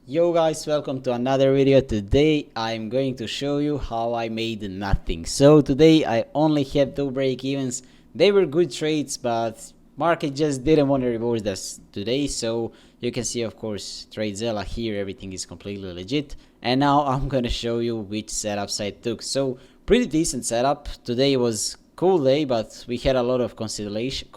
Yo guys, welcome to another video. Today I'm going to show you how I made nothing. So today I only had 2 break-evens. They were good trades, but market just didn't want to reward us today. So you can see, of course, TradeZilla here, everything is completely legit. And now I'm gonna show you which setups I took. So pretty decent setup. Today was cool day, but we had a lot of consolidation,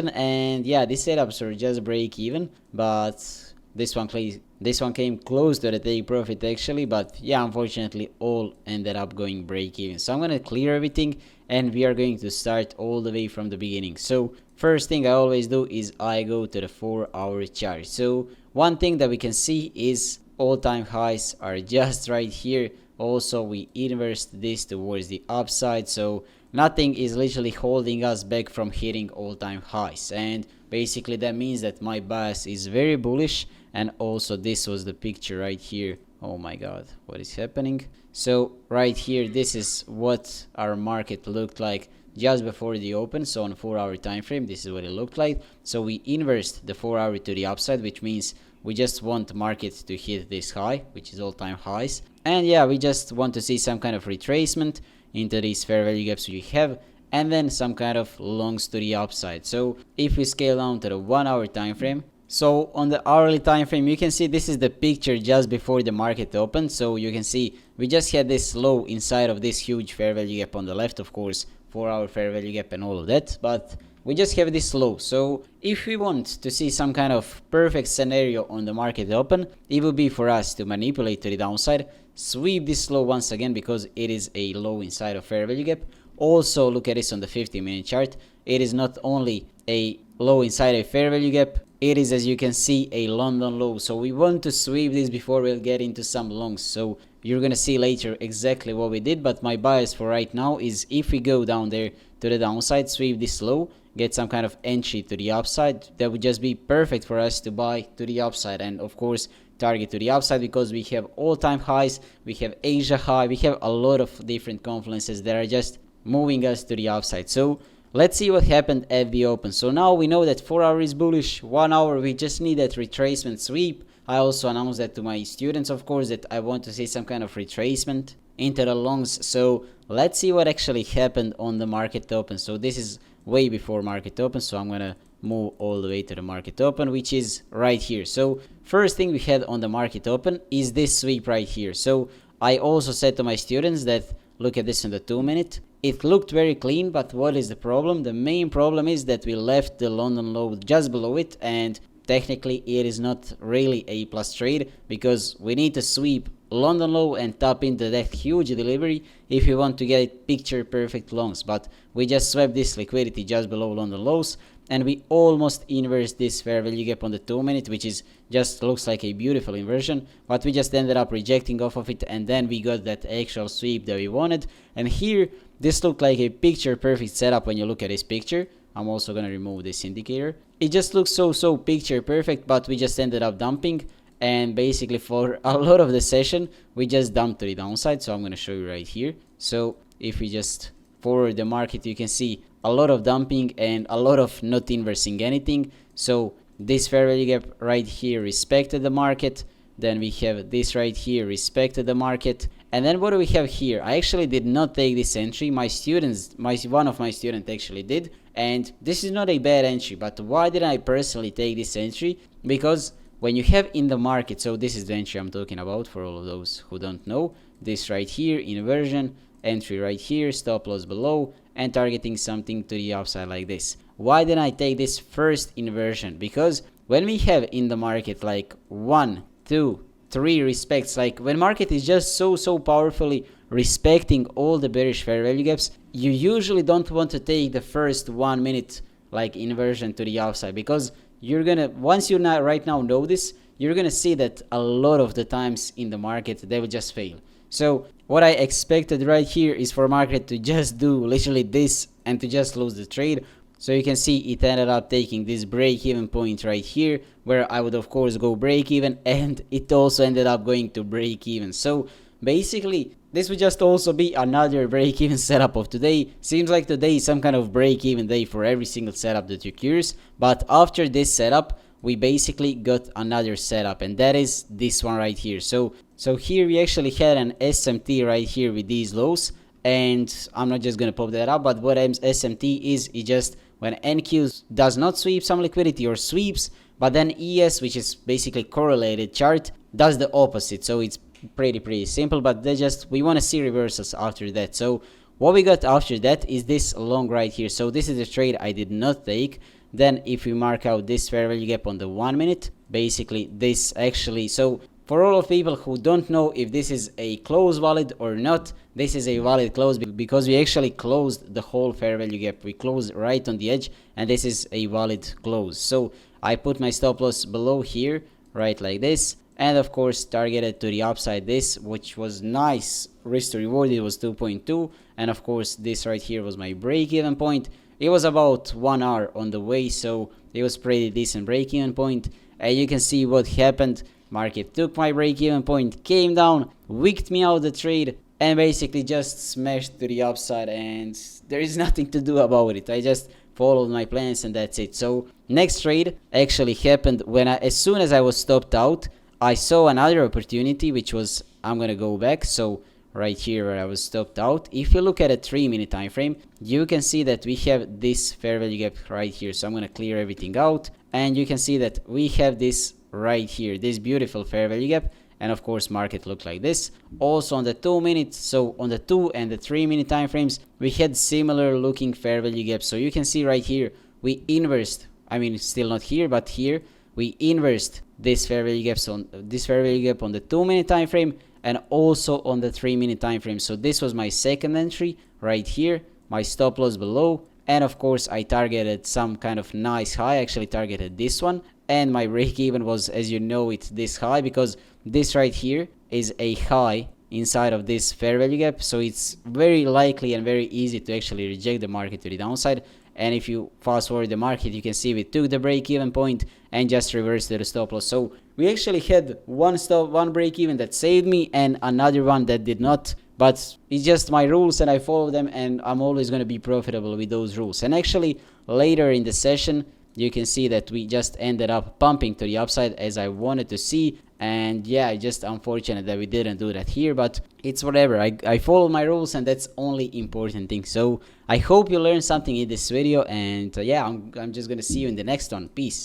and yeah, these setups were just break even, but this one came close to the take profit actually, but yeah, unfortunately all ended up going break even. So I'm gonna clear everything and we are going to start all the way from the beginning. So first thing I always do is I go to the 4-hour chart. So one thing that we can see is all-time highs are just right here. Also we inversed this towards the upside, so nothing is literally holding us back from hitting all-time highs, and basically that means that my bias is very bullish. And also this was the picture right here. Oh my god, what is happening? So right here, this is what our market looked like just before the open. So on 4-hour time frame, this is what it looked like. So we inversed the 4-hour to the upside, which means we just want market to hit this high, which is all-time highs. And yeah, we just want to see some kind of retracement into these fair value gaps we have, and then some kind of longs to the upside. So if we scale down to the 1-hour time frame, so on the hourly time frame, you can see this is the picture just before the market opened. So you can see we just had this low inside of this huge fair value gap on the left, of course, 4-hour fair value gap and all of that, but we just have this low. So if we want to see some kind of perfect scenario on the market open, it would be for us to manipulate to the downside, sweep this low once again because it is a low inside of fair value gap. Also look at this on the 50-minute chart. It is not only a low inside a fair value gap, it is, as you can see, a London low. So we want to sweep this before we'll get into some longs. So you're gonna see later exactly what we did, but my bias for right now is if we go down there to the downside, sweep this low, get some kind of entry to the upside, that would just be perfect for us to buy to the upside, and of course target to the upside, because we have all-time highs, we have Asia high, we have a lot of different confluences that are just moving us to the upside. So let's see what happened at the open. So now we know that 4-hour is bullish, 1 hour we just need that retracement sweep. I also announced that to my students, of course, that I want to see some kind of retracement into the longs. So let's see what actually happened on the market open. So this is way before market open, so I'm gonna move all the way to the market open, which is right here. So first thing we had on the market open is this sweep right here. So I also said to my students that look at this in the 2-minute. It looked very clean, but what is the problem? The main problem is that we left the London low just below it, and technically it is not really a plus trade because we need to sweep London low and tap into that huge delivery if you want to get picture perfect longs. But we just swept this liquidity just below London lows, and we almost inversed this fair value gap on the 2-minute, which is just looks like a beautiful inversion, but we just ended up rejecting off of it, and then we got that actual sweep that we wanted. And here this looked like a picture perfect setup when you look at this picture. I'm also gonna remove this indicator. It just looks so picture perfect, but we just ended up dumping, and basically for a lot of the session we just dumped to the downside. So I'm gonna show you right here. So if we just forward the market, you can see a lot of dumping and a lot of not inversing anything. So this fair value gap right here respected the market, then we have this right here respected the market, and then what do we have here? I actually did not take this entry. One of my students actually did, and this is not a bad entry. But why did I personally take this entry? Because when you have in the market, so this is the entry I'm talking about for all of those who don't know, this right here, inversion, entry right here, stop loss below, and targeting something to the upside like this. Why didn't I take this first inversion? Because when we have in the market like 1, 2, 3 respects, like when market is just so powerfully respecting all the bearish fair value gaps, you usually don't want to take the first 1 minute like inversion to the upside, because you're gonna, once you not right now know this, you're gonna see that a lot of the times in the market they will just fail. So what I expected right here is for market to just do literally this and to just lose the trade. So you can see it ended up taking this break even point right here, where I would of course go break even, and it also ended up going to break even. So basically this would just also be another break even setup of today. Seems like today is some kind of break even day for every single setup that you're curious. But after this setup, we basically got another setup, and that is this one right here. So here we actually had an SMT right here with these lows, and I'm not just gonna pop that up, but what SMT is just when NQ does not sweep some liquidity or sweeps, but then ES, which is basically correlated chart, does the opposite. So it's pretty simple, but we want to see reversals after that. So what we got after that is this long right here. So this is a trade I did not take. Then if we mark out this fair value gap on the 1 minute, basically this actually, so for all of people who don't know if this is a close valid or not, this is a valid close because we actually closed the whole fair value gap. We closed right on the edge, and this is a valid close. So I put my stop loss below here, right like this, and of course targeted to the upside this, which was nice risk to reward. It was 2.2, and of course this right here was my break even point. It was about 1 hour on the way, so it was pretty decent break even point. And you can see what happened. Market took my break even point, came down, wicked me out the trade, and basically just smashed to the upside, and there is nothing to do about it. I just followed my plans and that's it. So next trade actually happened when as soon as I was stopped out, I saw another opportunity, which was, I'm gonna go back, so right here where I was stopped out. If you look at a 3-minute time frame, you can see that we have this fair value gap right here. So I'm gonna clear everything out, and you can see that we have this right here, this beautiful fair value gap, and of course market looked like this. Also on the 2 minutes, so on the 2 and the 3-minute time frames, we had similar looking fair value gaps. So you can see right here we inversed, I mean it's still not here, but here we inversed this fair value gap, so this fair value gap on the 2-minute time frame and also on the 3-minute time frame. So this was my second entry right here, my stop loss below, and of course I targeted some kind of nice high. I actually targeted this one, and my break even was, as you know, it's this high because this right here is a high inside of this fair value gap. So it's very likely and very easy to actually reject the market to the downside. And if you fast forward the market, you can see we took the break even point and just reversed the stop loss. So we actually had one break even that saved me and another one that did not. But it's just my rules and I follow them, and I'm always going to be profitable with those rules. And actually later in the session, you can see that we just ended up pumping to the upside as I wanted to see. And yeah, just unfortunate that we didn't do that here, but it's whatever. I follow my rules, and that's only important thing. So I hope you learned something in this video, and yeah, I'm just gonna see you in the next one. Peace.